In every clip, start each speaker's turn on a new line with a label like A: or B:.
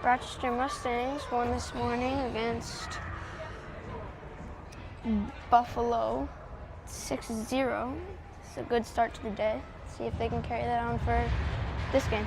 A: Rochester Mustangs won this morning against Buffalo 6-0. It's a good start to the day. See if they can carry that on for this game.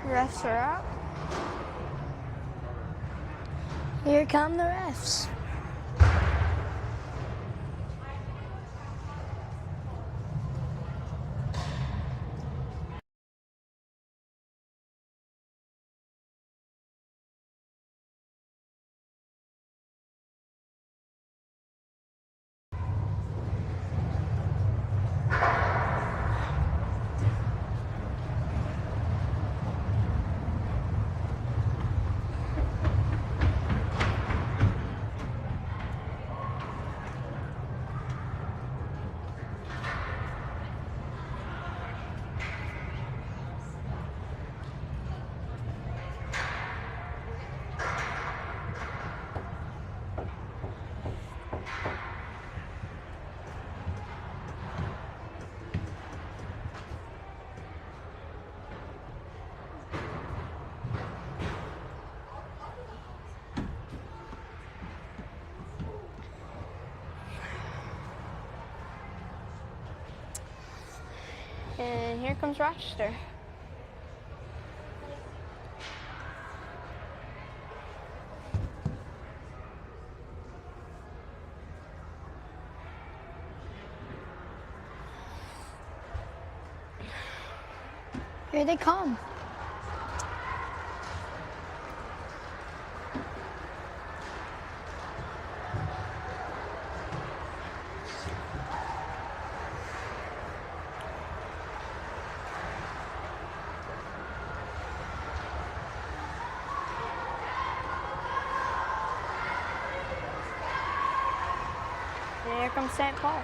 A: Refs are out. Here come the refs. And here comes Rochester.
B: Here they come.
A: And here comes St. Paul.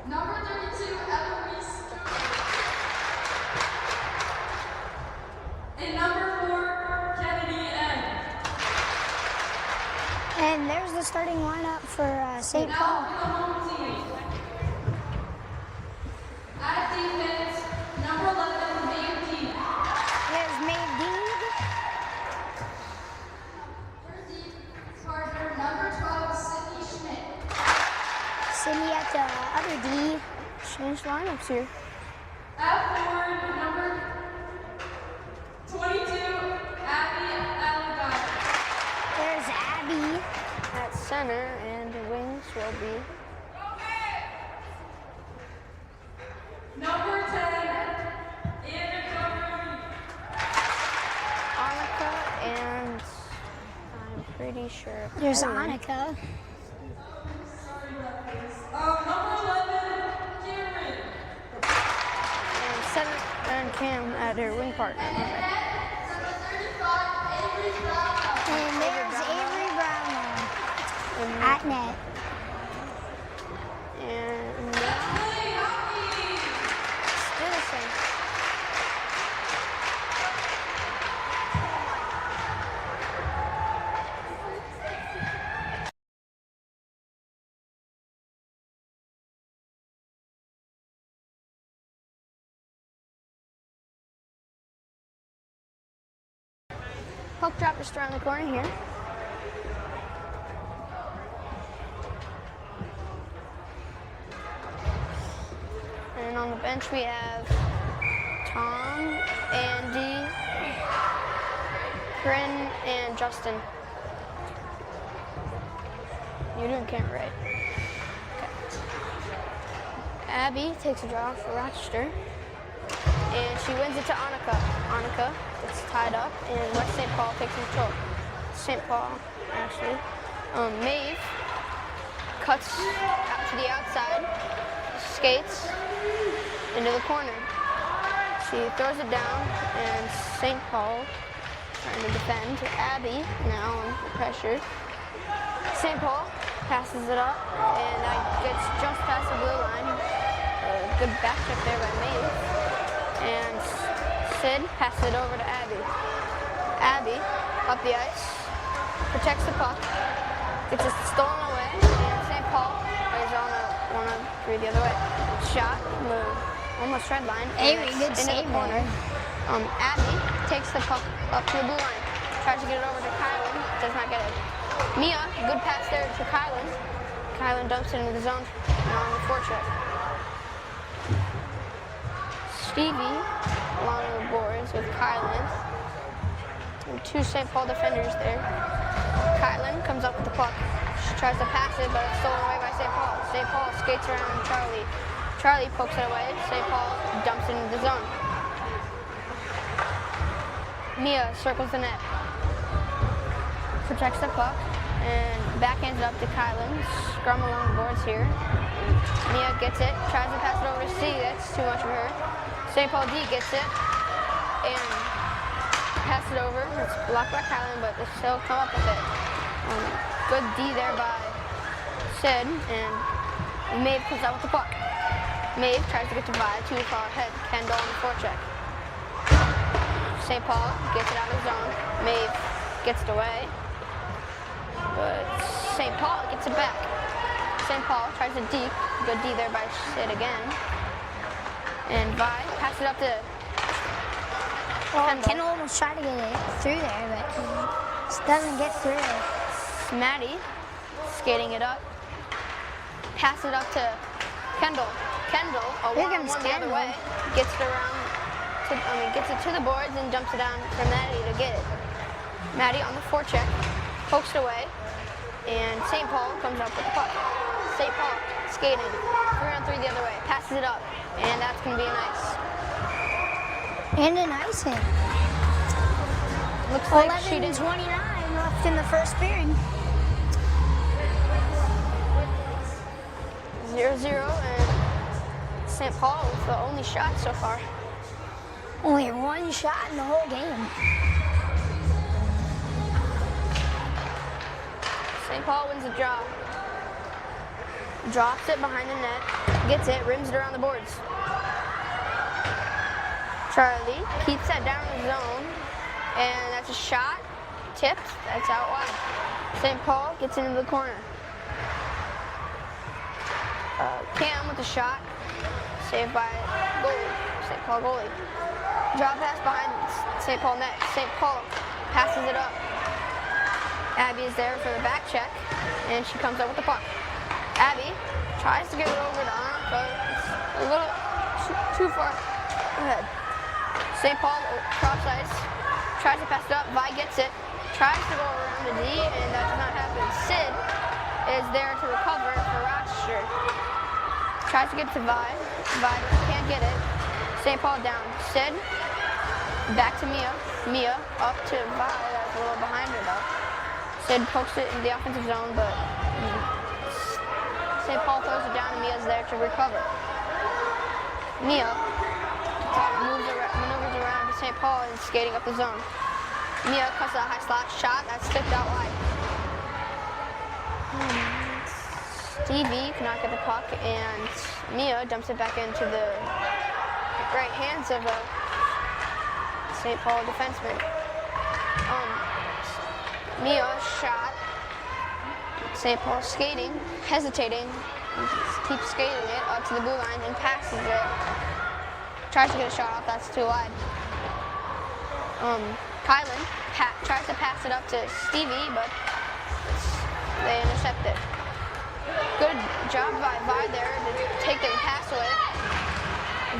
C: Number 32, Eloise. And number 4, Kennedy N.
B: And there's the starting lineup for St.
C: Now
B: Paul.
C: for the home team. At defense, number 11, Maeve D.
B: There's Maeve Deed.
C: For deep partner, number 12, Sydney Schmidt.
B: Sydney at the other D.
A: Change lineups here.
C: At forward, number 22, Abby Allegado.
B: There's Abby.
A: At center, and the wings will be
C: Number 10, Anna
A: Annika, and I'm pretty sure
B: There's
A: Helen.
B: Annika.
C: Number 11, Cameron.
A: And center and Cam at their wing partner.
C: Number 35, Avery Brown.
B: And there's Avery Brownlow
A: And,
B: at net.
A: and
C: Lily Hockey.
A: still the same. Puck drop just around the corner here. And on the bench we have Tom, Andy, Corinne, and Justin. You're doing camera right. Okay. Abby takes a draw for Rochester. And she wins it to Annika. Annika gets tied up, and West St. Paul takes control. St. Paul, actually. Maeve cuts out to the outside, skates into the corner. She throws it down, and St. Paul trying to defend. Abby now under pressure. St. Paul passes it up, and that gets just past the blue line. A good back check there by Maeve. And Sid passes it over to Abby. Abby, up the ice, protects the puck, gets it stolen away, and St. Paul is on a 1-3 the other way. Shot, almost red line. and
B: Avery,
A: it's
B: good
A: into
B: save
A: the corner.
B: there.
A: Abby takes the puck up to the blue line, tries to get it over to Kylan, does not get it. Mia, good pass there to Kylan. Kylan dumps it into the zone on the forecheck. Stevie along the boards with Kylan. And two St. Paul defenders there. Kylan comes up with the puck. She tries to pass it, but it's stolen away by St. Paul. St. Paul skates around Charlie. Charlie pokes it away. St. Paul dumps it into the zone. Mia circles the net. Protects the puck and backhands it up to Kylan. Scrum along the boards here. Mia gets it, tries to pass it over to C. That's too much for her. St. Paul D gets it and pass it over. It's blocked by Kylan, but they still come up with it. Good D there by Sid, and Maeve comes out with the puck. Maeve tries to get to Vi, too far ahead. Kendall on the forecheck. St. Paul gets it out of the zone. Maeve gets it away, but St. Paul gets it back. St. Paul tries to deep. Good D there by Sid again. And Vi passes it up to Kendall.
B: Kendall almost tried to get it through there, but he just doesn't get through.
A: Maddie skating it up. Pass it up to Kendall. Kendall, a
B: Here
A: one-on-one
B: comes
A: the other
B: Kendall.
A: way, gets it around. Gets it to the boards and dumps it down for Maddie to get it. Maddie on the forecheck, pokes it away, and St. Paul comes up with the puck. St. Paul skating 3-on-3 the other way, passes it up, and that's gonna be an ice.
B: And an ice hit.
A: Looks like she didn't.
B: 11:29 left in the first period.
A: 0-0, and St. Paul with the only shot so far.
B: Only one shot in the whole game.
A: St. Paul wins the draw. Drops it behind the net. gets it, rims it around the boards. Charlie keeps that down in the zone, and that's a shot, tipped, that's out wide. St. Paul gets into the corner. Cam with the shot, saved by goalie, St. Paul goalie. Drop pass behind St. Paul net. St. Paul passes it up. Abby is there for the back check, and she comes up with the puck. Abby tries to get it over to Anna, but it's a little too far ahead. St. Paul cross ice, tries to pass it up. Vi gets it, tries to go around the D, and that does not happen. Sid is there to recover for Rochester. Tries to get to Vi. Vi can't get it. St. Paul down. Sid back to Mia. Mia up to Vi. That's a little behind her though. Sid pokes it in the offensive zone, but St. Paul throws it down and Mia's there to recover. Mia maneuvers around to St. Paul and skating up the zone. Mia cuts a high slot shot that's tipped out wide. Stevie cannot get the puck, and Mia dumps it back into the right hands of a St. Paul defenseman. Mia shot. St. Paul skating, hesitating, keeps skating it up to the blue line and passes it. Tries to get a shot off, that's too wide. Kylan tries to pass it up to Stevie, but they intercept it. Good job by Vi there to take the pass away.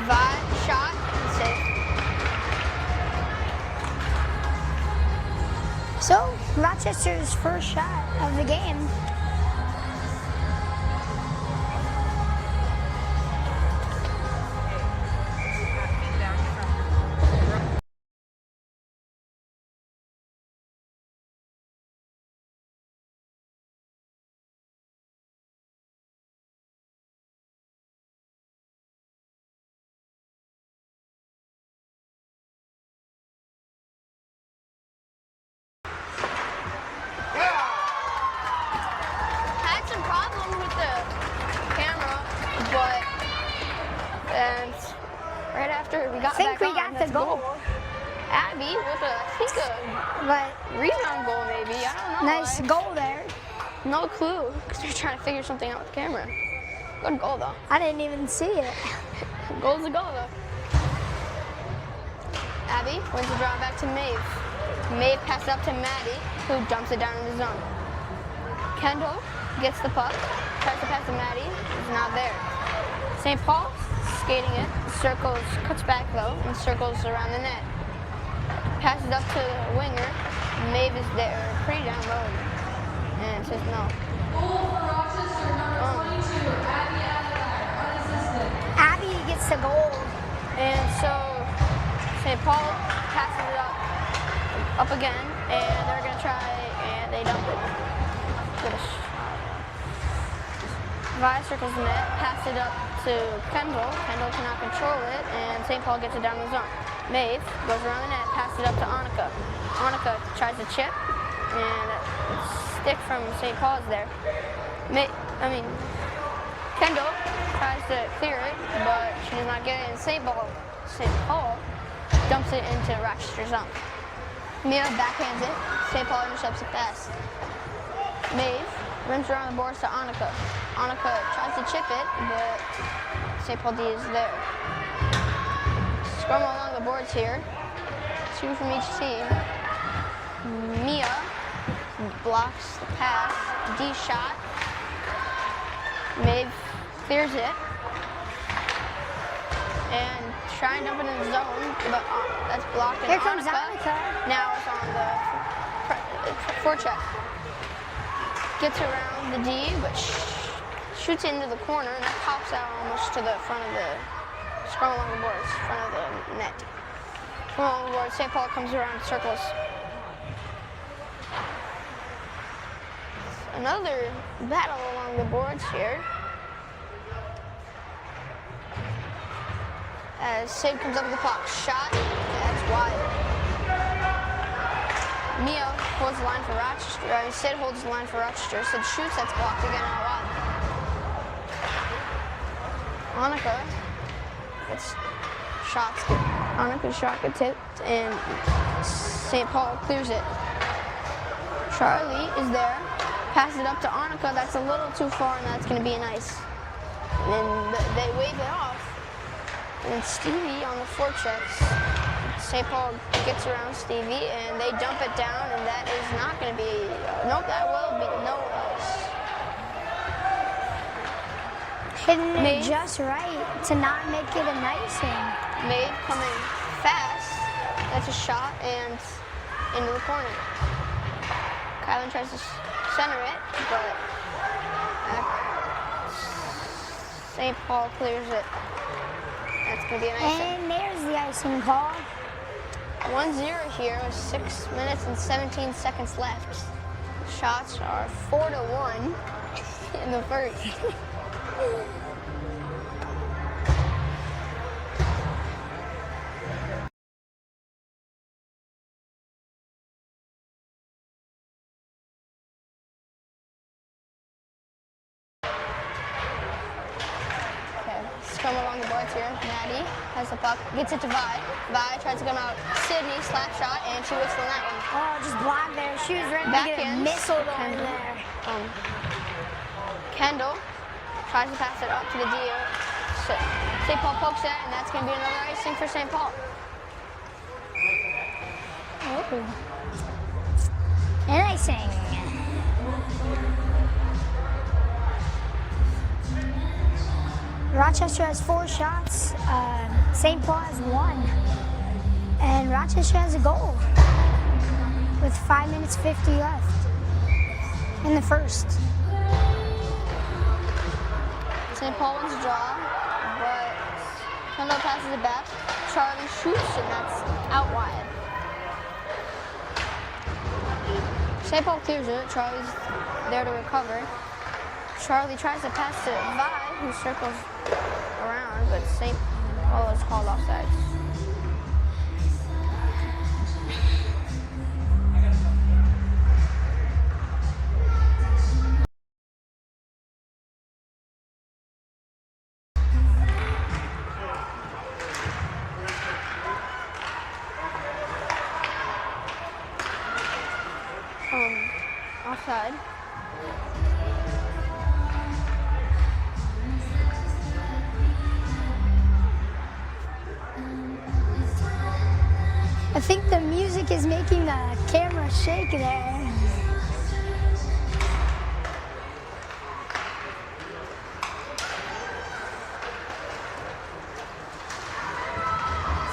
A: Vi shot and safe.
B: So, Rochester's first shot of the game.
A: We got the goal. Abby with a rebound goal maybe. I don't know.
B: Nice goal there.
A: No clue, because we're trying to figure something out with the camera. Good goal though.
B: I didn't even see it.
A: Goal's a goal though. Abby wins the draw back to Maeve. Maeve passes up to Maddie, who dumps it down in the zone. Kendall gets the puck, tries to pass to Maddie, is not there. St. Paul skating it, circles, cuts back though, and circles around the net. Passes up to the winger. Maeve is there, pretty down low, and says no.
C: Goal for Rochester, number 22, Abby Adelaide, unassisted.
B: Abby gets the goal.
A: And so St. Paul passes it up again, and they're gonna try, and they dump it. Vi circles the net, passes it up to Kendall. Kendall cannot control it, and St. Paul gets it down the zone. Maeve goes around the net, passes it up to Annika. Annika tries to chip, and a stick from St. Paul is there. Kendall tries to clear it, but she does not get it, and St. Paul dumps it into Rochester's zone. Mia backhands it. St. Paul intercepts the pass. Maeve rims around the boards to Annika. Annika tries to chip it, but St. Paul D is there. Scrum along the boards here. 2 from each team. Mia blocks the pass. D shot. Maeve clears it. And try and dump it in the zone, but that's blocked.
B: Here comes Annika.
A: Now it's on the forecheck. Gets around the D, but shoots it into the corner, and that pops out almost to the front of the scrum along the boards, front of the net. Scrum along the boards, St. Paul comes around, circles. Another battle along the boards here. As Sid comes up with the puck, shot, that's wide. Mia holds the line for Rochester. Sid holds the line for Rochester. Sid shoots, that's blocked again out wide. Annika gets shots. Annika's shot gets tipped, and St. Paul clears it. Charlie is there, passes it up to Annika. That's a little too far, and that's going to be an ice. And then they wave it off. And Stevie on the forechecks. St. Paul gets around Stevie, and they dump it down, and that is not going to be, nope, that will be no ice.
B: Hitting it just right to not make it an icing.
A: Maeve coming fast. That's a shot, and into the corner. Kylan tries to center it, but St. Paul clears it. That's going to be an icing.
B: And there's the icing call.
A: 1-0 here with 6 minutes and 17 seconds left. Shots are 4-1 in the first. Come along the boards here. Maddie has the puck, gets it to Vi. Vi tries to come out. Sydney, slap shot, and she whistles on that one.
B: Oh, just blocked there. She was ready to get a missile over there.
A: Kendall tries to pass it up to the D. St. Paul pokes it, and that's going to be another icing for St. Paul.
B: Oh. An icing. Rochester has 4 shots, St. Paul has 1, and Rochester has a goal with 5 minutes 50 left in the first.
A: St. Paul wins a draw, but Kendall passes it back. Charlie shoots, and that's out wide. St. Paul clears it. Charlie's there to recover. Charlie tries to pass to Vi, who circles around, but St. Paul is called offside. Offside.
B: I think the music is making the camera shake there.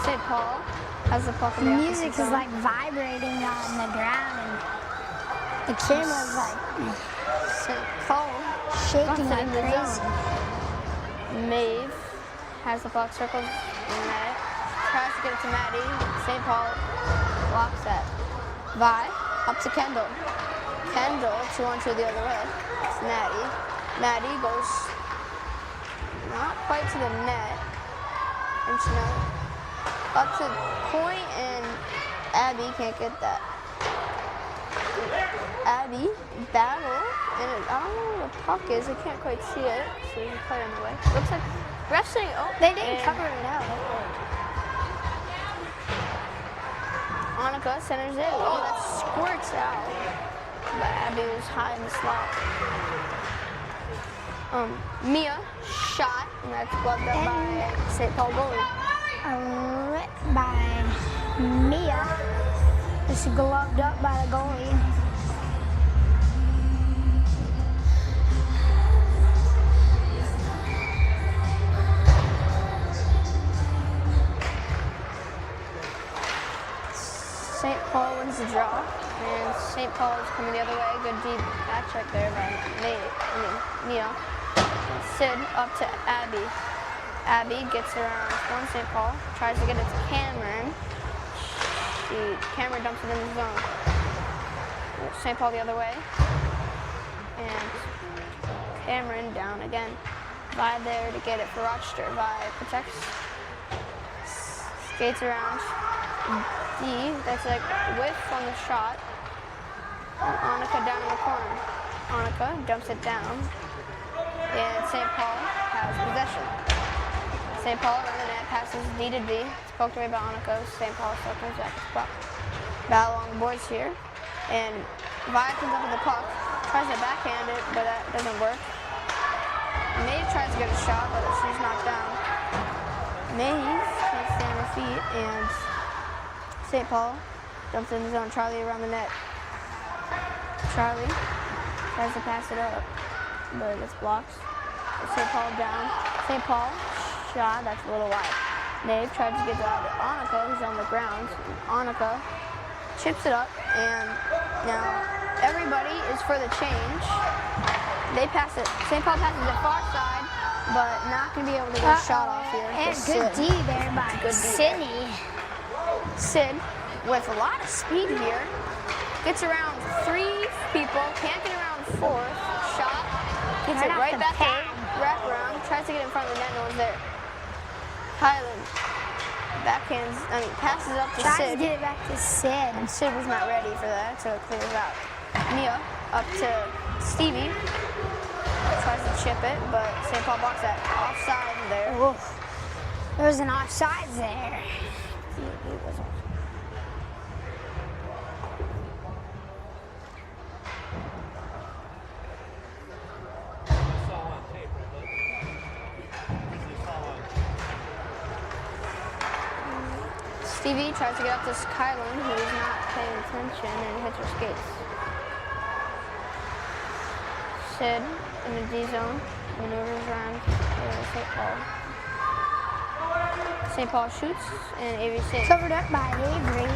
A: St. Paul has the puck.
B: The music is like vibrating on the ground, and the camera's like
A: St. Paul
B: shaking like
A: in the
B: crazy.
A: zone. Maeve has the puck, circles in the net. Tries to get it to Maddie. St. Paul blocks that. Vi up to Kendall. Kendall 2-on-2 the other way. It's Maddie. Maddie goes not quite to the net. And she up to the point, and Abby can't get that. Abby battle, and I don't know where the puck is. I can't quite see it, so there's a player in the way. Looks like ref's saying, oh,
B: They didn't cover it out.
A: Annika centers it. Oh, that squirts out. But Abby was high in the slot. Mia shot, and that's gloved up by St. Paul goalie.
B: By Mia. It's gloved up by the goalie.
A: St. Paul wins the draw, and St. Paul is coming the other way. Good deep back check there by Mia. Sid up to Abby. Abby gets around one St. Paul, tries to get it to Cameron. Cameron dumps it in the zone. St. Paul the other way. And Cameron down again. Vi there to get it for Rochester. Vi protects. Skates around. D, that's like whiff on the shot. And Annika down in the corner. Annika dumps it down. And St. Paul has possession. St. Paul around the net, passes D to D. It's poked away by Annika. St. Paul still comes back to the puck. Battle along the boards here. And Vi comes up with the puck. Tries to backhand it, but that doesn't work. Maeve tries to get a shot, but she's knocked down. Maeve can't stand her feet, and St. Paul dumps in the zone. Charlie around the net. Charlie tries to pass it up, but it gets blocked. St. Paul down. St. Paul shot, that's a little wide. Maeve tried to get it out to Annika, who's on the ground. Annika chips it up, and now everybody is for the change. They pass it. St. Paul passes it far side, but not going to be able to get a shot off here.
B: And good D there by Sydney.
A: Sid, with a lot of speed here, gets around 3 people, can't get around 4th. Shot, gets it right back in, wrap around, tries to get in front of the net, no one's there. Highland backhands, passes it up to
B: Tries
A: Sid.
B: to get it back to Sid.
A: And Sid was not ready for that, so it clears out. Mia up to Stevie. Tries to chip it, but St. Paul blocks that. Offside there.
B: Oof. There was an offside there.
A: It wasn't. Stevie tries to get up to Kylan, who is not paying attention, and hits her skates. Sid in the D zone, maneuvers around St. Paul. St. Paul shoots, and Avery saves.
B: Covered up by Avery.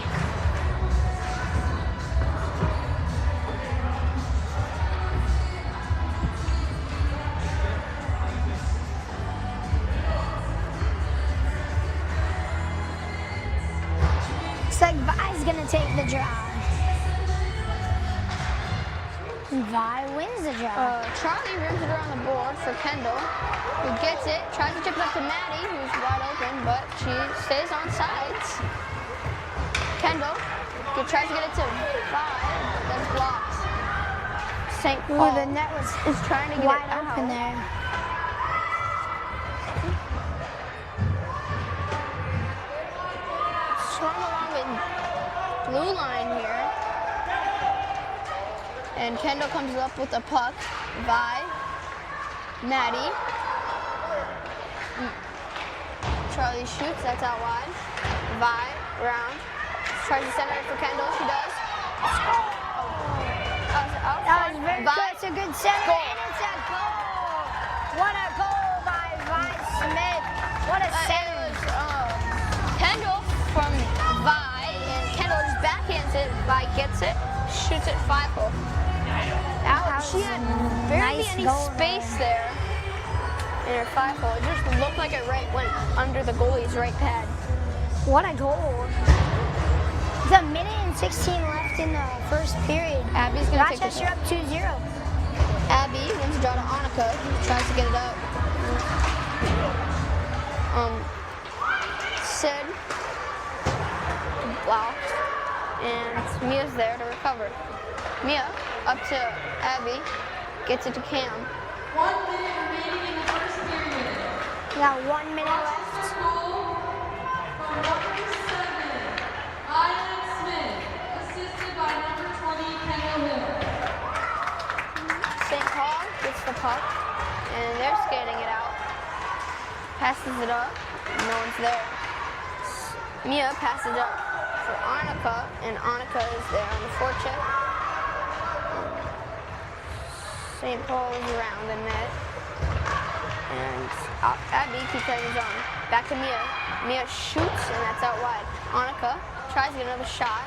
B: Looks like Vi's gonna take the draw. Vi wins the draw.
A: Charlie rims it around the board for Kendall, who gets it, tries to chip it up to Maddie, who's wide open, but she stays on sides. Kendall tries to get it to Vi, that's blocked. St. Paul
B: The net was
A: is trying to get
B: wide
A: it out.
B: open there.
A: Swung along with blue line here. And Kendall comes up with the puck. Vi, Maddie. Charlie shoots, that's out wide. Vi, round. Tries to center it for Kendall, she does.
B: That was very
A: Vi,
B: good. It's a good center,
A: goal.
B: and it's a goal. What a goal by Vi Smith. What a
A: It
B: save.
A: was Kendall from Vi, and Kendall just backhands it. Vi gets it, shoots it 5-hole. She had barely
B: nice
A: any
B: goal
A: space there in her 5-hole. It just looked like it went under the goalie's right pad.
B: What a goal. There's a minute and 16 left in the first period.
A: Abby's gonna take the
B: Rochester
A: shot.
B: up 2-0.
A: Abby wins the draw to Annika, tries to get it up. Sid blocked, and Mia's there to recover. Mia up to Abby, gets it to Cam.
C: 1 minute remaining in the first period.
B: We got 1 minute left.
C: Goal from number 7, Isaac Smith, assisted by number 20, Kendall Hill.
A: St. Paul gets the puck, and they're skating it out. Passes it up, no one's there. Mia passes it up for Annika, and Annika is there on the forecheck. St. Paul is around the net, and Abby keeps it in his own. Back to Mia. Mia shoots, and that's out wide. Annika tries to get another shot,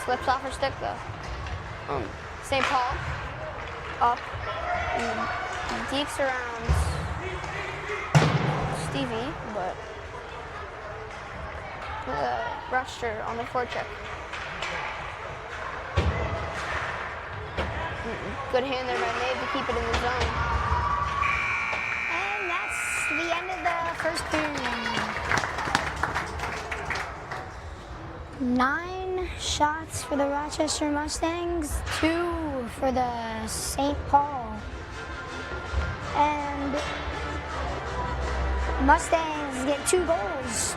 A: slips off her stick though. St. Paul up, and dekes around Stevie, but Rochester on the forecheck. Good hand there by Maeve to keep it in the zone.
B: And that's the end of the first period. 9 shots for the Rochester Mustangs, 2 for the St. Paul. And Mustangs get 2 goals.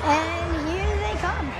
B: And here they come.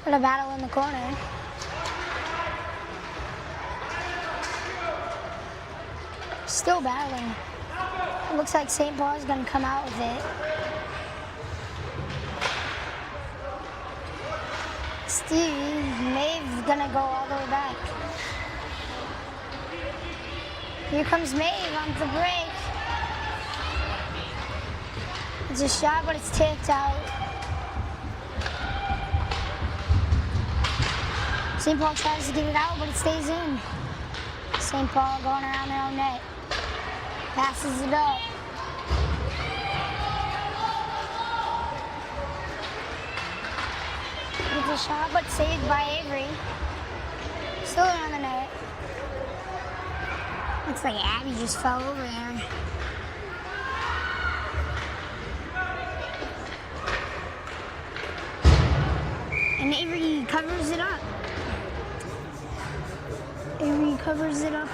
B: What a battle in the corner. Still battling. It looks like St. Paul is going to come out with it. Steve, Maeve's going to go all the way back. Here comes Maeve on the break. It's a shot, but it's tipped out. St. Paul tries to get it out, but it stays in. St. Paul going around their own net. Passes it up. Gets a shot, but saved by Avery. Still around the net. Looks like Abby just fell over there. And Avery covers it up. Avery covers it up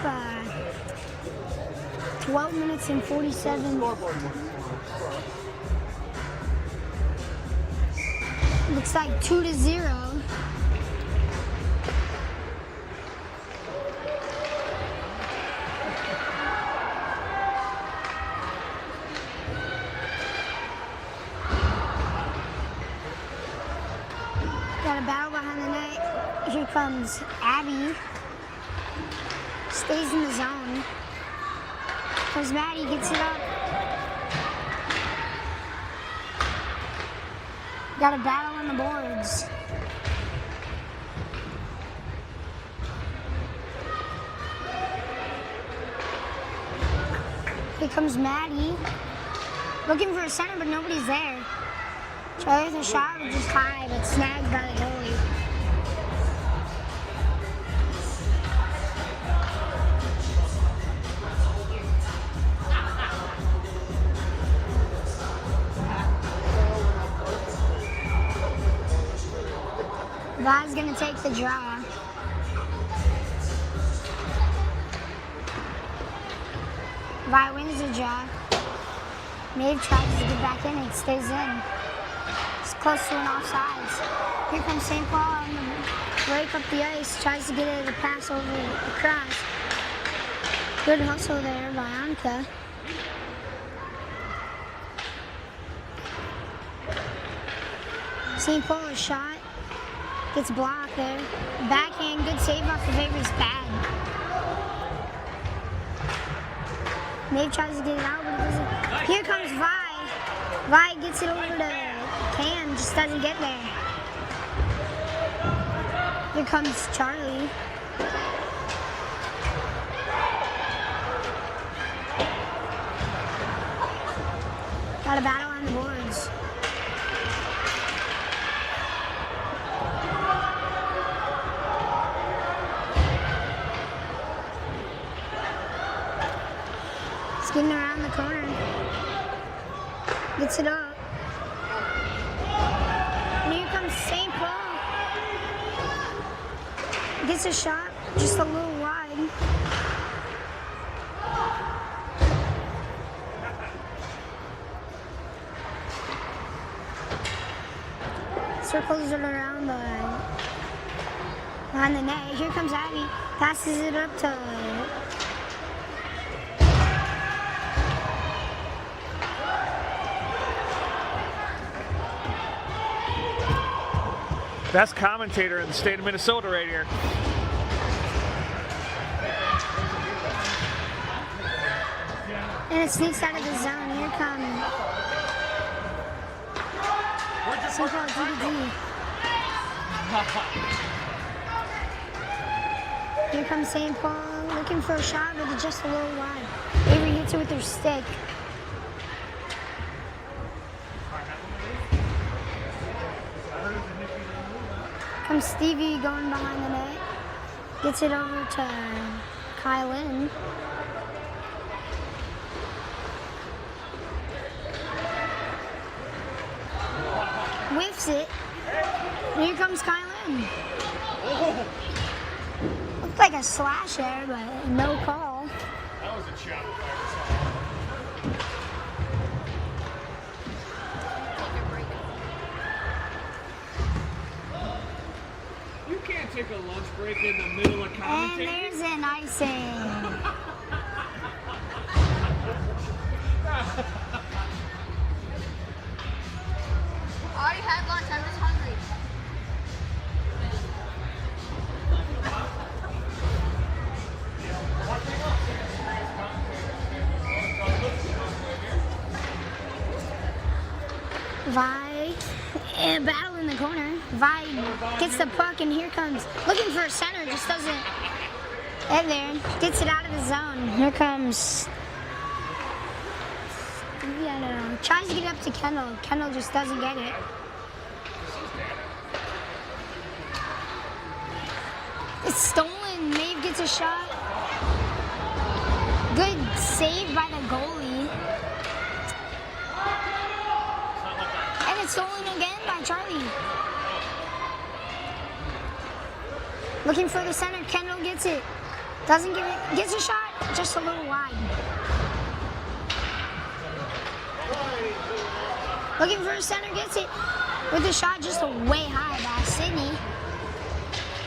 B: 12 minutes and 47. Looks like 2-0. Got a battle behind the net. Here comes Abby. Stays in the zone. Comes Maddie, gets it up. Got a battle on the boards. Here comes Maddie. Looking for a center, but nobody's there. Tries a shot, which is high, but snagged by the goalie. Vi's gonna take the draw. Vi wins the draw. Maeve tries to get back in, it stays in. It's close to an offsides. Here comes St. Paul on the break up the ice, tries to get it to pass over across. Good hustle there by Anka. St. Paul is shot. Gets blocked there. Backhand, good save off of Avery's pad. Maeve tries to get it out, but it doesn't. Here comes Vi. Vi gets it over to Cam, just doesn't get there. Here comes Charlie. Got a battle on the boards. Getting around the corner. Gets it up. And here comes St. Paul. Gets a shot, just a little wide. Circles it around behind the net. Here comes Abby. Passes it up to
D: best commentator in the state of Minnesota right here.
B: and it sneaks out of the zone. Here comes St. Paul DVD. Here comes St. Paul looking for a shot, but it's just a little wide. Avery hits it with her stick. Comes Stevie going behind the net. Gets it over to Kylan. Whiffs it. And here comes Kylan. Looked like a slash there, but no call.
D: That was a chop. You can't take a lunch break in the middle of
B: And
D: commentating.
B: there's an icing.
A: I already had lunch. I'm just hungry.
B: Vi, and battle in the corner. Vi gets the puck, and here comes, looking for a center, just doesn't get there. Gets it out of the zone. Here comes, I don't know, tries to get up to Kendall. Kendall just doesn't get it. It's stolen. Maeve gets a shot. Good save by the goalie. And it's stolen again by Charlie. Looking for the center. Kendall gets it. Doesn't give it. Gets a shot. Just a little wide. Looking for a center. Gets it. With a shot just way high by Sydney.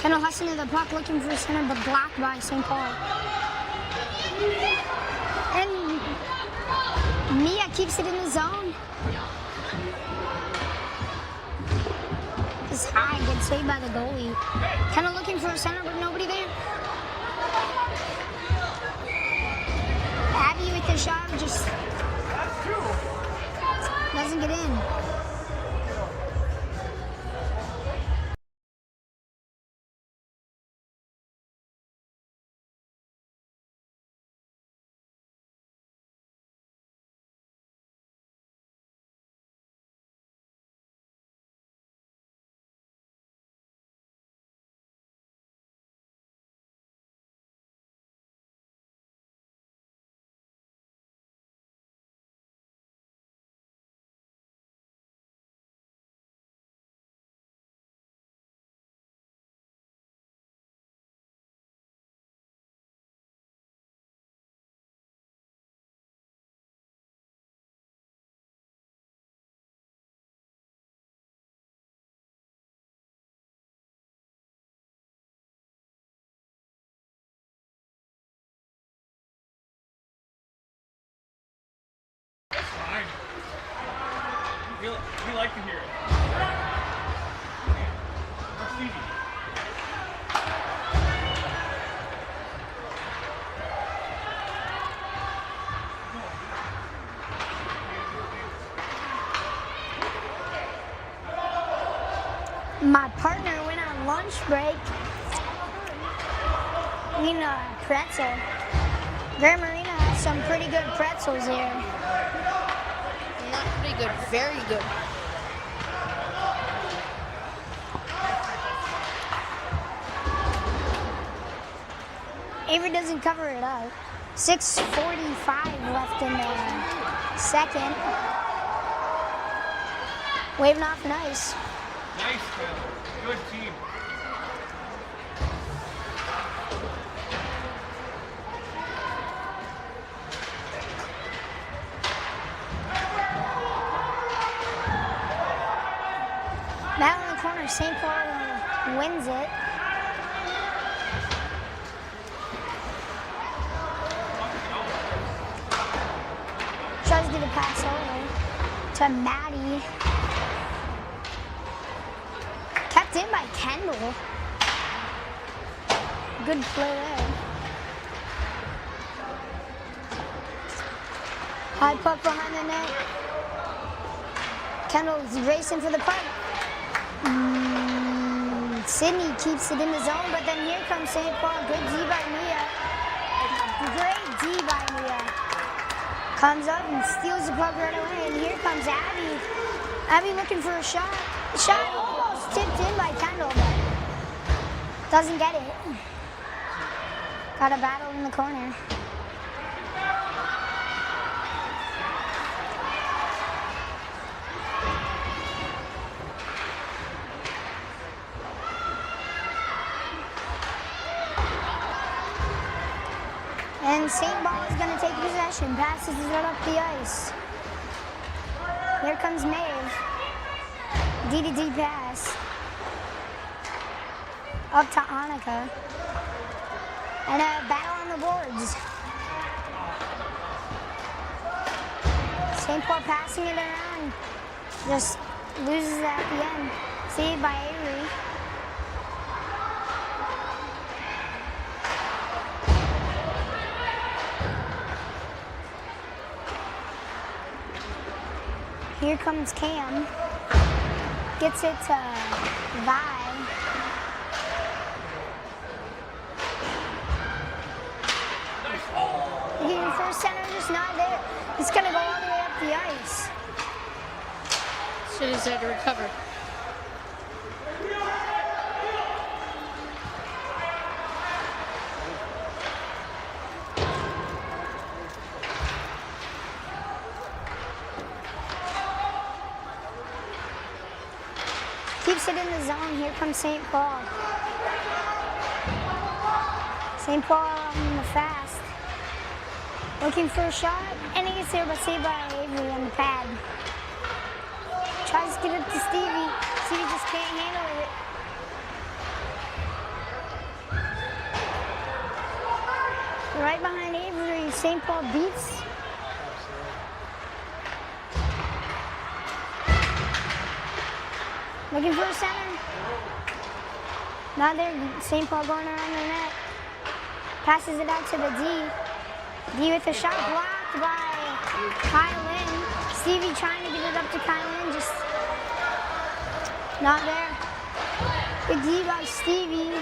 B: Kendall hustling to the puck. Looking for a center, but blocked by St. Paul. And Mia keeps it in the zone. It's high, good save by the goalie. Kendall looking for a center, but nobody there. Abby with the shot, just doesn't get in.
D: Fine. We like to hear it. That's easy.
B: My partner went on lunch break. Eating a pretzel. Grand Marina has some pretty good pretzels here.
A: Not pretty good. Very good.
B: Avery doesn't cover it up. 6:45 left in the second. Waving off nice.
D: Nice, Kendall. Good team.
B: Battle in the corner, St. Paul wins it. Tries to get a pass over to Maddie. Kept in by Kendall. Good play there. High puck behind the net. Kendall's racing for the puck. Sydney keeps it in the zone, but then here comes St. Paul. Good D by Mia. Great D by Mia. Comes up and steals the puck right away, and here comes Abby. Abby looking for a shot. The shot almost tipped in by Kendall, but doesn't get it. Got a battle in the corner. And St. Paul is going to take possession, passes it up the ice. Here comes Maeve. D-to-D pass. Up to Annika. And a battle on the boards. St. Paul passing it around. Just loses it at the end. Saved by Avery. Here comes Cam. Gets it to Vi. The first center just not there. It's gonna go all the way up the ice.
A: City's there to recover.
B: Keeps it in the zone. Here comes St. Paul. St. Paul on the fast. Looking for a shot, and he gets there, but saved by Avery on the pad. Tries to get it to Stevie. Stevie just can't handle it. Right behind Avery, St. Paul beats. Looking for a center. Not there. St. Paul going around the net. Passes it out to the D. D with a shot blocked by Kyle Lynn. Stevie trying to get it up to Kyle Lynn, just not there. Good D by Stevie.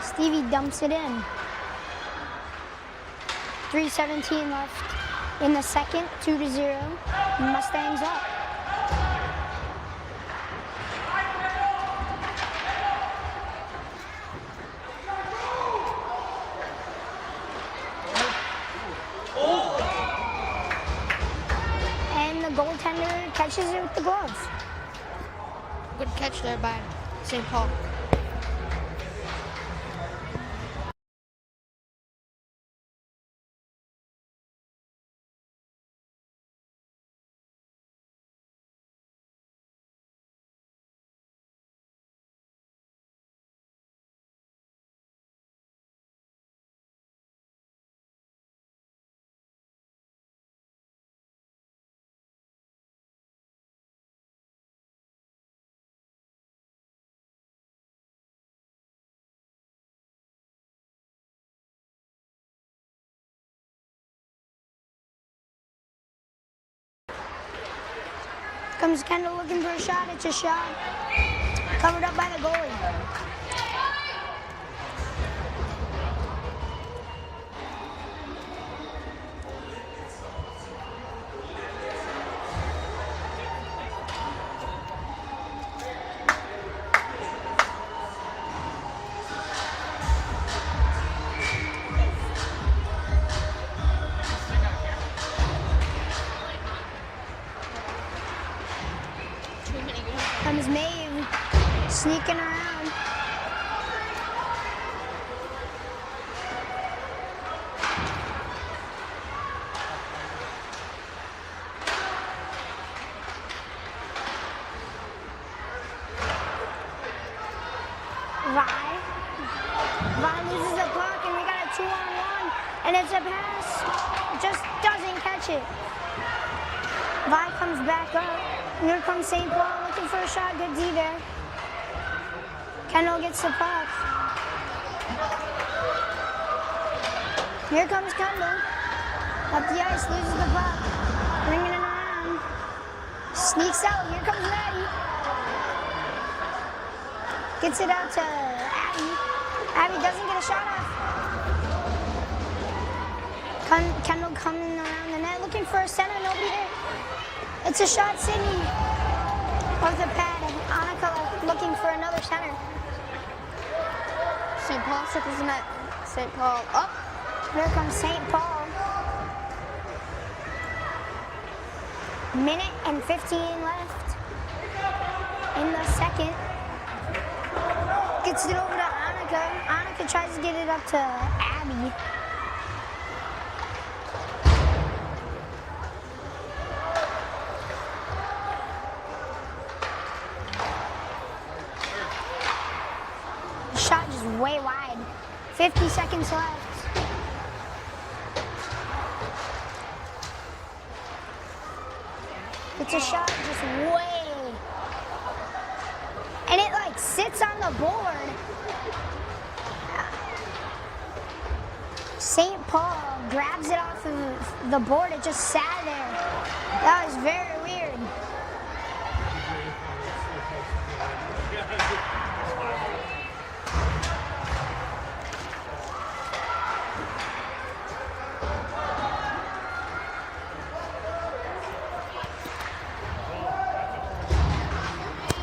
B: Stevie dumps it in. 3:17 left in the second, 2-0. Mustangs up. Goaltender catches it with the glove.
A: Good catch there by St. Paul.
B: Comes Kendall looking for a shot. It's a shot. Covered up by the goalie. Comes Maeve, sneaking around. Vi loses the puck, and we got a 2-on-1, and it's a pass. Just doesn't catch it. Vi comes back up. Here comes St. Paul looking for a shot. Good D there. Kendall gets the puck. Here comes Kendall. Up the ice, loses the puck. Bringing it around. Sneaks out. Here comes Maddie. Gets it out to Abby. Abby doesn't get a shot off. Kendall coming around the net looking for a center. Nobody there. It's a shot, Sydney. Off the pad. Annika looking for another center.
A: St. Paul circles the net. St. Paul up.
B: Here comes St. Paul. Minute and 15 left in the second. Gets it over to Annika. Annika tries to get it up to Abby. Shot just way wide. 50 seconds left. It's a shot just way. And it like sits on the board. St. Paul grabs it off of the board. It just sat there. That was very weird.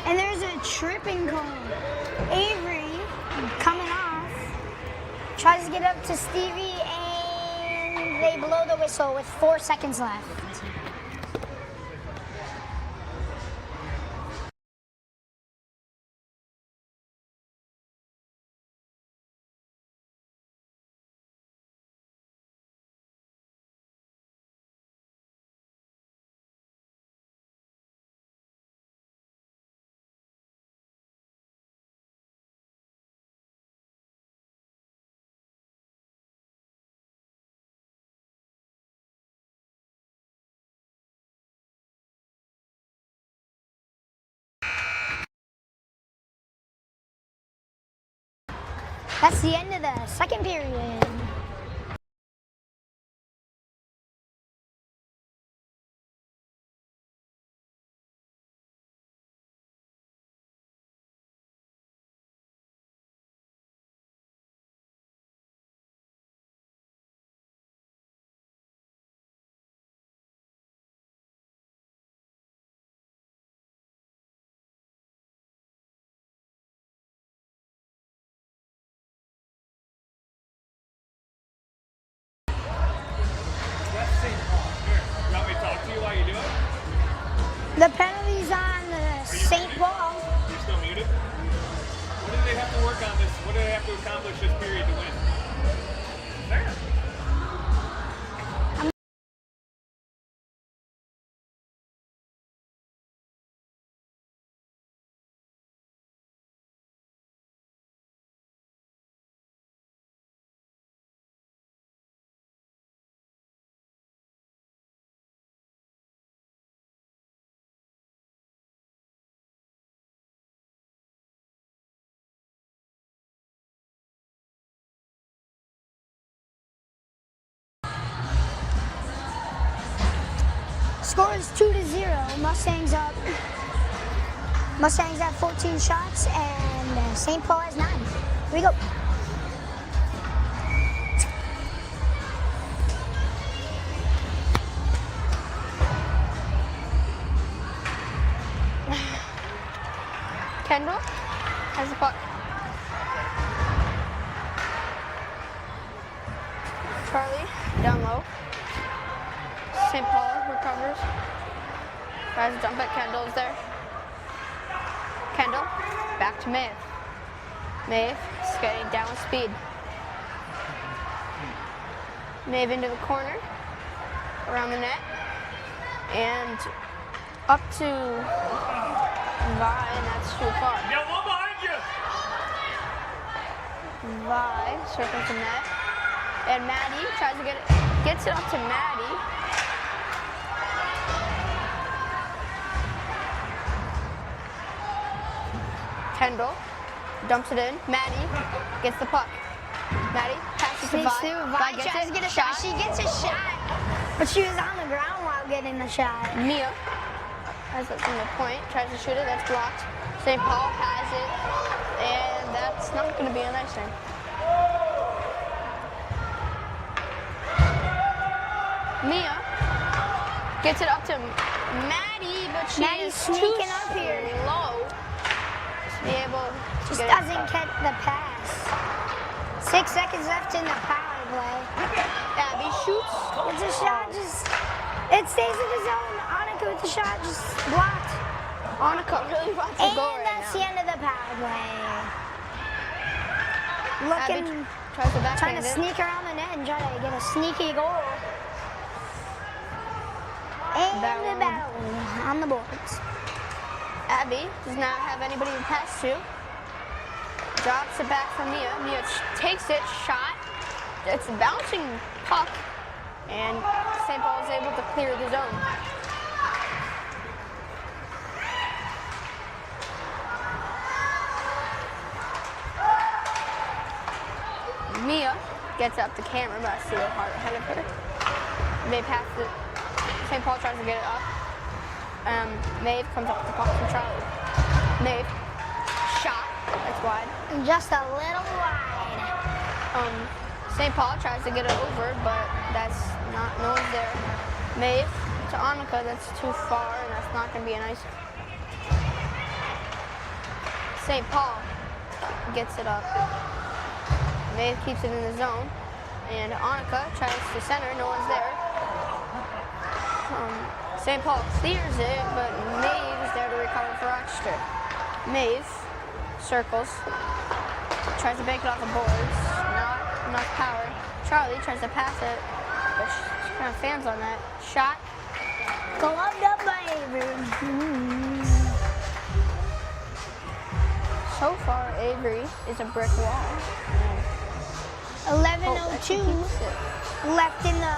B: And there's a tripping call. Avery coming off. Tries to get up to Stevie, and they blow the whistle with 4 seconds left. That's the end of the second period. The penalty's on St. Paul.
D: You're still muted? What do they have to work on this? What do they have to accomplish this period to win? There.
B: Score is 2-0. Mustangs up. Mustangs have 14 shots, and St. Paul has 9. Here we go.
A: Kendall has the puck. Charlie down low. St. Paul recovers. Tries to jump at Kendall's there. Kendall, back to Maeve. Maeve skating down with speed. Maeve into the corner, around the net, and up to Vi, and that's too far.
D: Got one behind you.
A: Vi circles the net, and Maddie tries to gets it up to Maddie. Kendall dumps it in. Maddie gets the puck. Maddie passes to
B: Sneaks
A: Vi.
B: through.
A: Vi
B: Vi
A: gets
B: tries
A: it.
B: to get a shot. She gets a shot, but she was on the ground while getting the shot.
A: Mia has it from the point, tries to shoot it, that's blocked. St. Paul has it, and that's not going to be a nice thing. Mia gets it up to Maddie, but she
B: Maddie's
A: is
B: sneaking
A: too
B: up here.
A: low to be able to
B: Just
A: get
B: doesn't
A: it.
B: catch the pass. 6 seconds left in the power play.
A: Abby shoots.
B: It's a shot, just, it stays in the zone. Annika with the shot, just blocked.
A: Annika really wants to
B: And
A: go right
B: that's
A: now.
B: the end of the power play. Looking,
A: Abby tries to
B: trying
A: backhand
B: to
A: it.
B: sneak around the net and try to get a sneaky goal. And
A: Battle.
B: the battle on the boards.
A: Abby does not have anybody to pass to. Drops it back for Mia. Mia takes it, shot. It's a bouncing puck, and St. Paul is able to clear the zone. Mia gets up the camera, but I see her hard ahead of her. They pass it. St. Paul tries to get it up. Maeve comes up with the puck from Charlie. Maeve, shot, that's wide.
B: Just a little wide.
A: St. Paul tries to get it over, but that's not, no one's there. Maeve to Annika, that's too far, and that's not going to be a nice. St. Paul gets it up. Maeve keeps it in the zone, and Annika tries to center, no one's there. St. Paul clears it, but Maeve is there to recover for Rochester. Maeve circles, tries to bank it off the boards, not enough power. Charlie tries to pass it, but she kind of fans on that. Shot.
B: Gloved up by Avery.
A: So far, Avery is a brick wall.
B: 11:02 left in the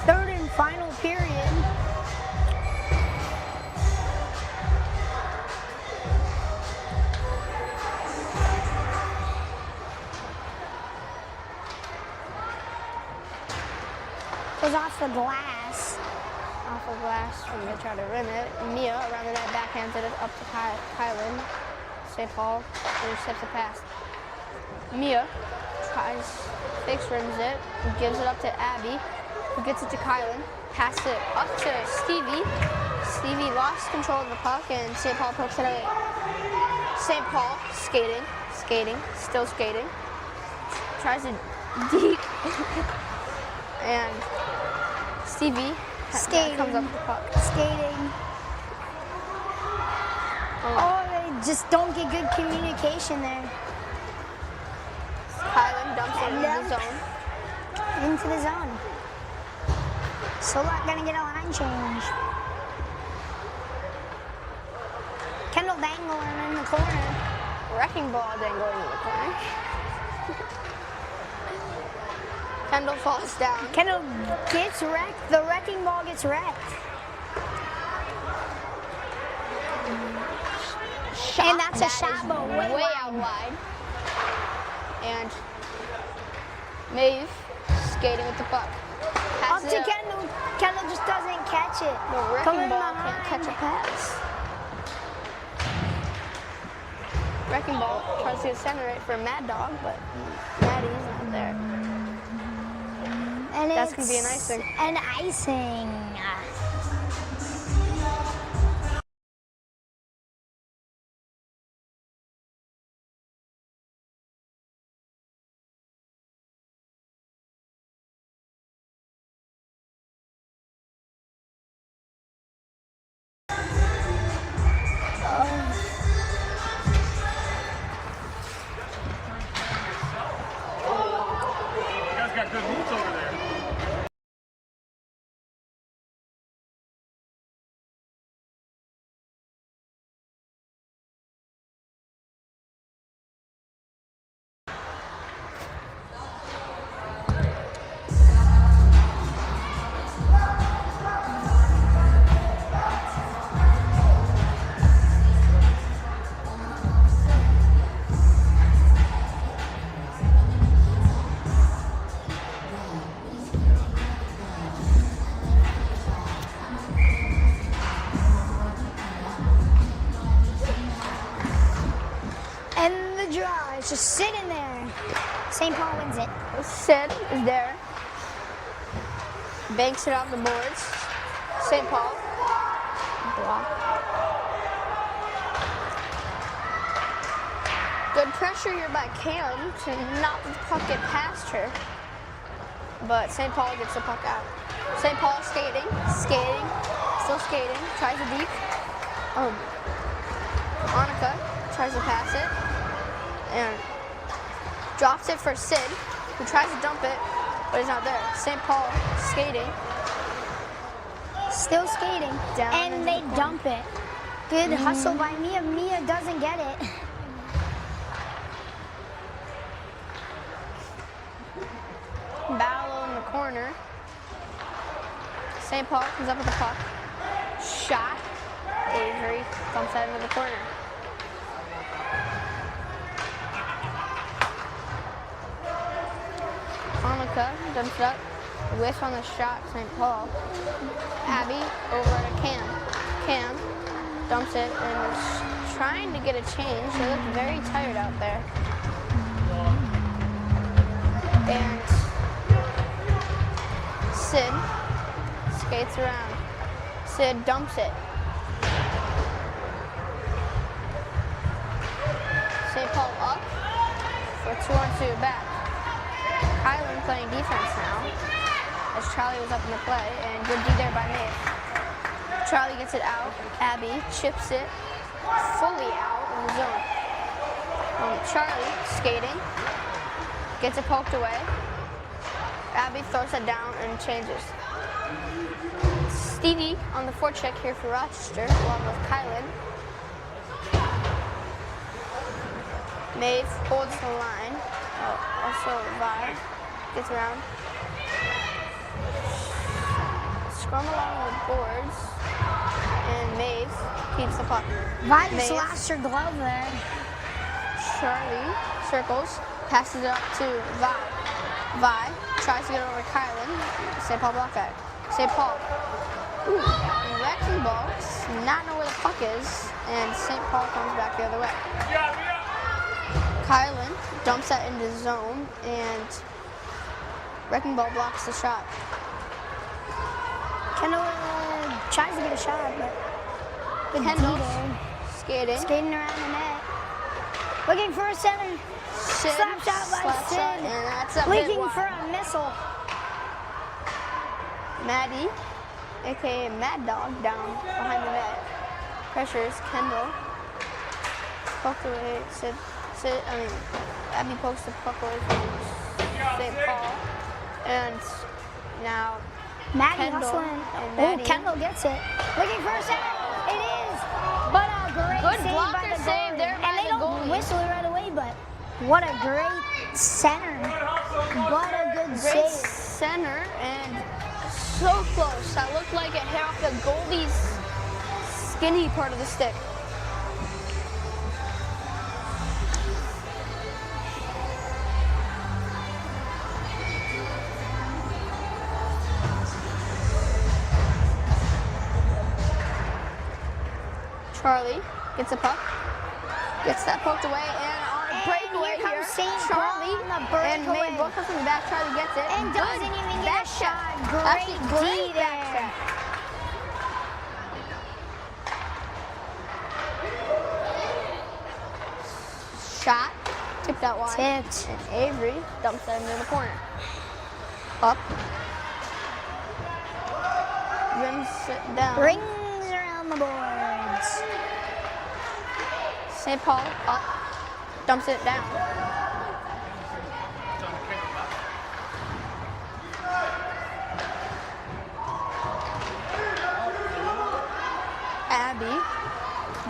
B: third and final period. Goes off the glass.
A: Off the glass, we're going to try to rim it. Mia around the net backhands it up to Kylan. St. Paul intercepts the pass. Mia tries, fakes rims it, gives it up to Abby, who gets it to Kylan, passes it up to Stevie. Stevie lost control of the puck, and St. Paul pokes it away. St. Paul skating, still skating. Tries to deep, and Stevie
B: Skating.
A: comes up with the puck.
B: Skating. Oh, they just don't get good communication there.
A: Kylan dumps it into the
B: Yep.
A: zone.
B: Into the zone. Solak gonna get a line change. Kendall dangling in the corner.
A: Wrecking ball dangling in the corner. Kendall falls down.
B: Kendall gets wrecked. The wrecking ball gets wrecked.
A: Shot
B: And that's a
A: that
B: shot,
A: is
B: but way
A: out wide. And Maeve skating with the puck.
B: Up
A: Passes
B: to
A: it
B: Kendall. Kendall just doesn't catch it.
A: The wrecking
B: Coming
A: ball
B: behind.
A: can't catch a pass. Wrecking ball tries to center it for Mad Dog, but Maddie's not there.
B: And
A: That's
B: it's
A: gonna be an icing.
B: An icing. it's just sitting there. St. Paul wins it.
A: Sid is there. Banks it off the boards. St. Paul. Block. Good pressure here by Cam to not let the puck get past her. But St. Paul gets the puck out. St. Paul skating, still skating, tries a deep. Annika tries to pass it and drops it for Sid, who tries to dump it, but he's not there. St. Paul skating.
B: Still skating.
A: Down
B: and they dump it. Good hustle by Mia. Mia doesn't get it.
A: Battle in the corner. St. Paul comes up with the puck. Shot. Avery dumps that into the corner. Annika dumps it up. Whiff on the shot, St. Paul. Abby over to Cam. Cam dumps it and is trying to get a change. They look very tired out there. And Sid skates around. Sid dumps it. St. Paul up for 2-on-2 back. Kylan playing defense now, as Charlie was up in the play, and good D there by Maeve. Charlie gets it out. Abby chips it fully out in the zone. Charlie skating, gets it poked away. Abby throws it down and changes. Stevie on the forecheck here for Rochester, along with Kylan. Maeve holds the line. Also, Vi gets around. Scrum along the boards. And Maeve keeps the puck.
B: Vi just lost her glove there.
A: Charlie circles, passes it up to Vi. Vi tries to get over Kylan. St. Paul block that. St. Paul. Wrecking ball. Does not know where the puck is. And St. Paul comes back the other way. Kylan dumps that into zone, and Wrecking Ball blocks the shot.
B: Kendall tries to get a shot, but good
A: Kendall
B: D there.
A: skating
B: around the net. Looking for a center.
A: Sid,
B: Slap shot by
A: slap
B: Sid.
A: shot, and that's a bit
B: Looking
A: wide.
B: for a missile.
A: Maddie, aka Mad Dog, down behind the net. Pressures Kendall. Poked away. Abby pokes the puck away from St. Paul. And now
B: Maddie
A: Kendall
B: hustling.
A: and
B: Oh,
A: Maddie.
B: Kendall gets it. Looking for a center. It is. But a great
A: Good
B: save
A: blocker
B: by the
A: save
B: goalie.
A: there by
B: and they
A: the
B: don't
A: goalie.
B: whistle it right away, but what a great center. What a good
A: Great
B: save.
A: center, and so close. That looked like it hit off the goalie's skinny part of the stick. Charlie gets a puck, gets that poked away, and on a
B: And
A: breakaway
B: here comes
A: here,
B: St.
A: Charlie
B: Paul on the
A: and
B: breakaway.
A: May both come from the back. Charlie gets it.
B: And doesn't
A: Good
B: even get
A: back
B: a shot.
A: Actually,
B: Great D
A: back
B: there.
A: check. Shot, tipped out wide.
B: Tipped.
A: And Avery dumps that into the corner. Up. Rims it down.
B: Rings around the boards.
A: St. Paul up. Dumps it down. Abby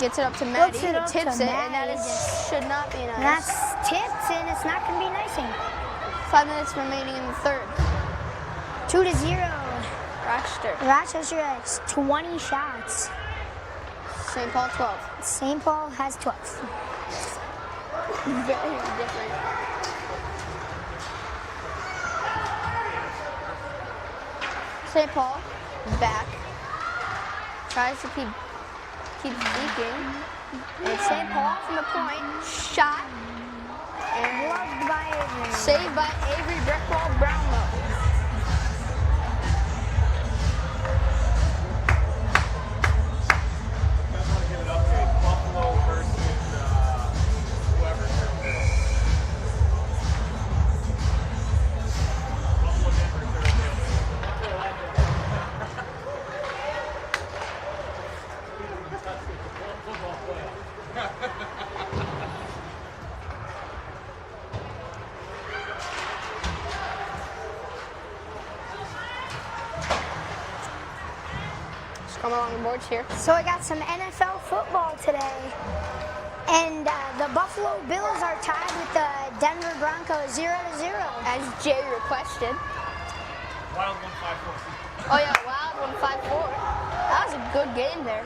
A: gets it up to Maddie,
B: Puts it up
A: tips
B: to
A: it, and that
B: Maddie.
A: should not be nice.
B: And that's tipped, and it's not going to be nicing.
A: 5 minutes remaining in the third.
B: 2-0.
A: Rochester.
B: Rochester has 20 shots.
A: St. Paul 12.
B: St. Paul has 12.
A: Very different. St. Paul back. Tries to keep deeking. And St. Paul from the point. Shot. And
B: Loved by Avery.
A: saved by Avery Breckwall Brownlow.
D: I want to give an update. Buffalo versus whoever's their middle. Buffalo, Denver, third middle. Football player.
A: Just come along the boards here.
B: So I got some NFL football today. And the Buffalo Bills are tied with the Denver Broncos 0-0.
A: As Jay requested.
D: Wild 1-5-4.
A: Oh yeah, Wild 1-5-4. That was a good game there.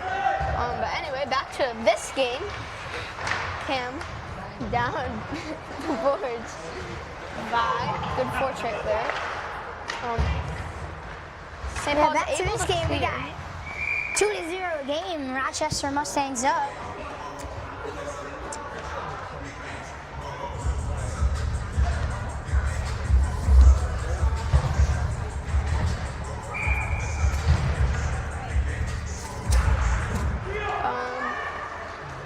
A: But anyway, back to this game. Cam down the boards by good forecheck there. St.
B: Yeah,
A: Paul's
B: back to
A: able
B: this
A: to
B: game, we
A: clear.
B: got 2-0 game. Rochester Mustangs up.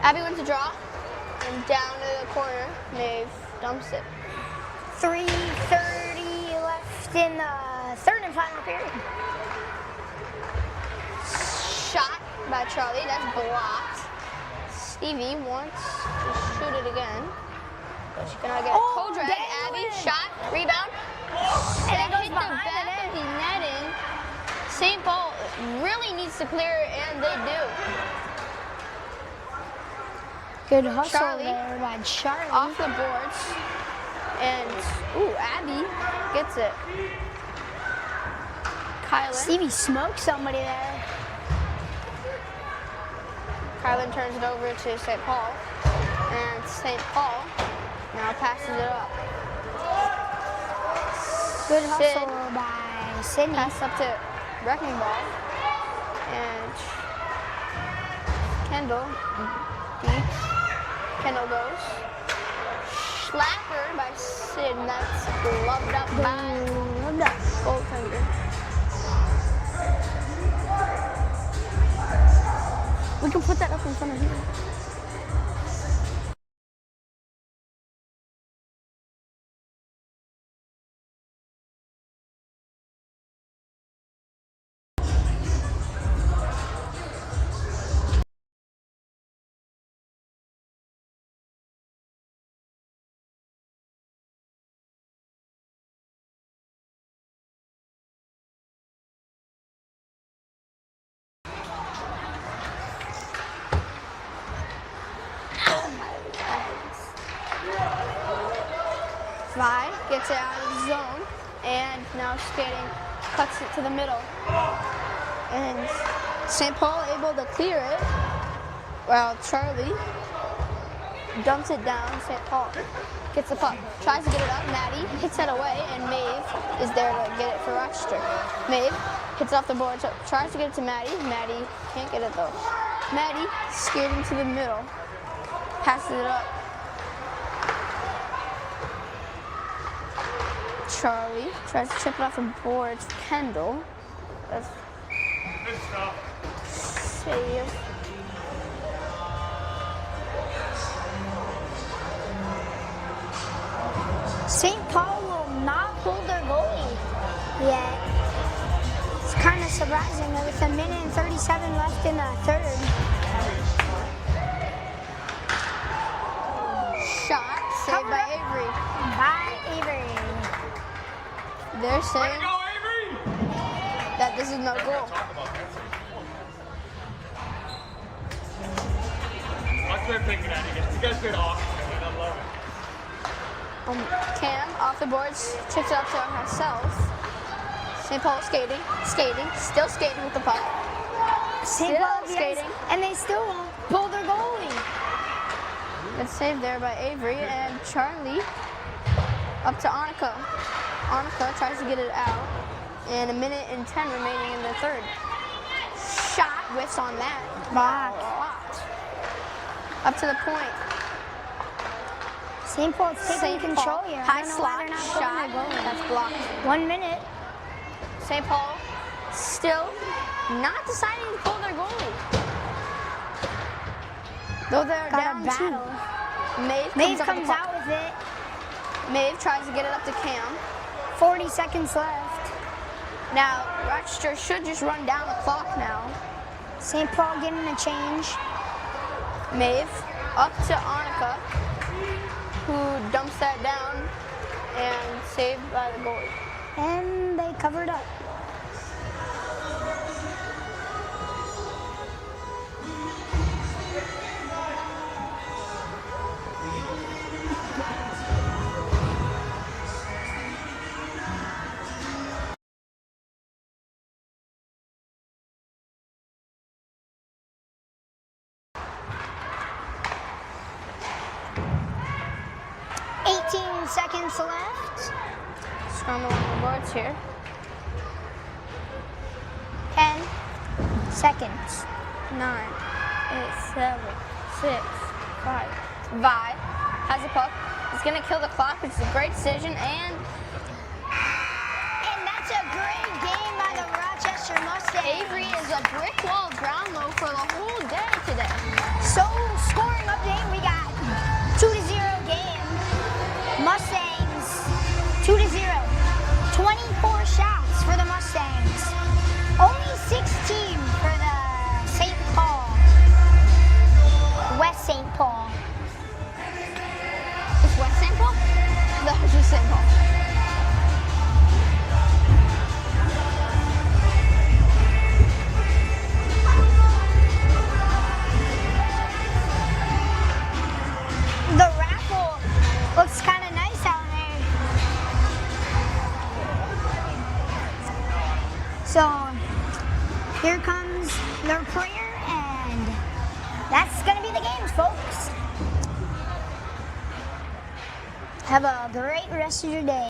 A: Abby went to draw, and down to the corner, Maeve dumps it.
B: 3:30 left in the third and final period.
A: Shot by Charlie, that's blocked. Stevie wants to shoot it again, but she cannot get it.
B: Oh,
A: Codrad,
B: dang
A: Abby,
B: it.
A: shot, rebound.
B: And it
A: That
B: goes
A: hit the
B: behind the
A: back
B: net.
A: of the netting. St. Paul really needs to clear it, and they do.
B: Good hustle
A: Charlie.
B: there by Charlie.
A: Off the boards, and ooh, Abby gets it. Kylan.
B: Stevie smoked somebody there.
A: Kylan turns it over to St. Paul, and St. Paul now passes it up.
B: Good hustle
A: Sid.
B: by Sydney.
A: Pass up to Wrecking Ball, and Kendall deep. Kendall goes. Slapper by Sid, and that's gloved up by goaltender. We can put that up in front of you. Vi gets it out of the zone, and now skating, cuts it to the middle. And St. Paul able to clear it, while Charlie dumps it down. St. Paul gets the puck, tries to get it up. Maddie hits it away, and Maeve is there to get it for Rochester. Maeve hits it off the board, so tries to get it to Maddie. Maddie can't get it though. Maddie skating to the middle, passes it up. Charlie tries to chip it off the boards. Kendall. That's
D: Good stuff.
A: save.
B: St. Paul will not pull their goalie yet. It's kind of surprising that with a minute and 37 left in the third.
A: Shot saved by Avery.
B: By Avery.
A: They're
D: Way to
A: saying
D: go, Avery!
A: that this is no goal.
D: Talk about that. Watch their picking at you. You guys did awesome, man. I love it.
A: Cam off the boards, chips it up to herself. St. Paul skating, still skating with the puck.
B: St.
A: Still
B: Paul
A: skating.
B: and they still won't pull their goalie.
A: Good save there by Avery, and Charlie up to Annika. Annika tries to get it out, and a minute and 10 remaining in the third. Shot, whiffs on that.
B: Blocked.
A: Blocked. Up to the point.
B: St. Paul's taking
A: St.
B: control
A: Paul,
B: here. I
A: high
B: don't know
A: slot
B: why they're not
A: shot.
B: putting their goal in.
A: That's blocked.
B: 1 minute.
A: St. Paul still not deciding to pull their goalie. Though they're
B: Got
A: down
B: a battle.
A: 2. Maeve
B: Maeve
A: comes, up with
B: comes
A: the puck.
B: out with it.
A: Maeve tries to get it up to Cam.
B: 40 seconds left.
A: Now, Rochester should just run down the clock now.
B: St. Paul getting a change.
A: Maeve up to Annika, who dumps that down and saved by the goalie.
B: And they covered up. Seconds left.
A: Scrum along the boards here.
B: 10 seconds.
A: 9, 8, 7, 6, 5. Vi has the puck. It's going to kill the clock, which is a great decision. And
B: that's a great game by the Rochester Mustangs.
A: Avery is a brick wall ground low for the whole day today.
B: So, scoring update, we got 2-0 game. Mustangs, 2-0. 24 shots for the Mustangs. Only 16 for the St. Paul. West St. Paul.
A: It's West St. Paul? That was just St. Paul.
B: The raffle looks kind of nice out there. So here comes their prayer, and that's going to be the games, folks. Have a great rest of your day.